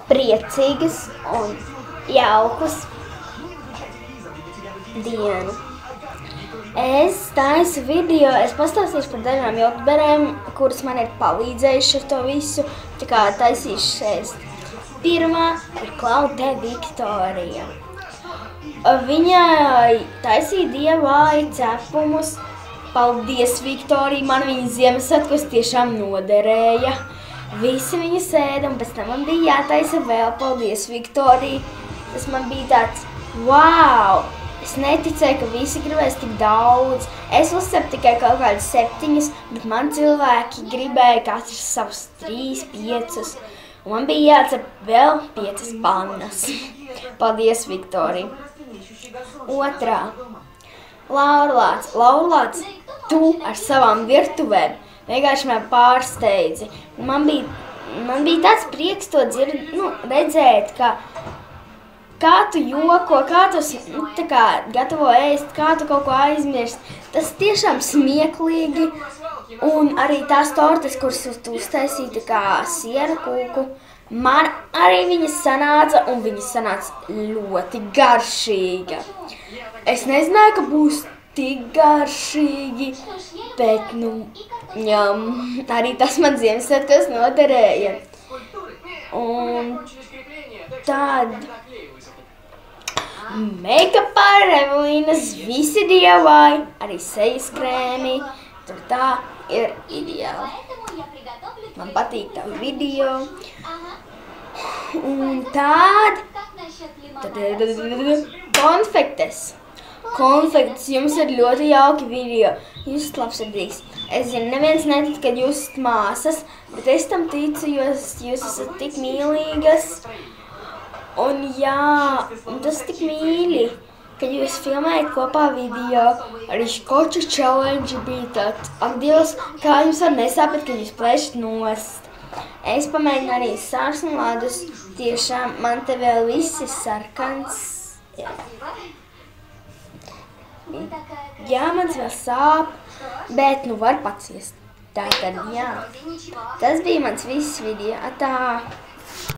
priecīgas un jaukas dienu. Es taisu video, es pastāstīšu par dažām youtuberēm, kuras man ir palīdzējuši ar to visu, tā kā taisīšu šeit. Pirmā ir Klaude Viktorija. Viņa taisīja DIY cepumus. Paldies, Viktorija, man viņa Ziemassvētkos tiešām noderēja. Visi viņa sēda, un pēc tam man bija jātaisa vēl. Paldies, Viktorija. Tas man bija tāds, wow! Es neticēju, ka visi gribēs tik daudz. Es uzcepu tikai kaut kādas 7, bet man cilvēki gribēja katrs savus 3, 5. Un man bija jācep vēl 5 pannas. Paldies, Viktorija. Otrā. Laurlāts. Laurlāts, tu ar savām virtuvēm vienkārši man pārsteidzi. Man bija tāds prieks to redzēt, kā tu joko, kā tu gatavo ēst, kā tu kaut ko aizmirst. Tas tiešām smieklīgi. Un arī tās tortes, kuras tu uztaisīji, tā kā siera kūku, man arī viņas sanāca, un viņas sanāca ļoti garšīga. Es nezināju, ka būs tik garšīgi, bet, arī tas man Ziemassvētkos noderēja. Un tad make-upā ar Evelīnas visi DIY, arī sejas krēmi, tur tā ir ideāli. Man patīk tā video. Un tad konfektes. Konfektes, jums ir ļoti jauki video. Jūs esat labsirdīgs. Es zinu, neviens netic, kad jūs esat māsas, bet es tam ticu, jo jūs esat tik mīlīgas. Un jā, tas tik mīļi, kad jūs filmējat kopā video. Arī skoču challenge bija tāds. Ak, Dievs, kā jums var nesāpēt, kad jūs plēšat nost. Es pamēģinu arī sārs un ledus. Tiešām, man te vēl viss ir sarkans. Jā, mans vēl sāp, bet var paciest. Tātad, jā. Tas bija mans viss video. Tā.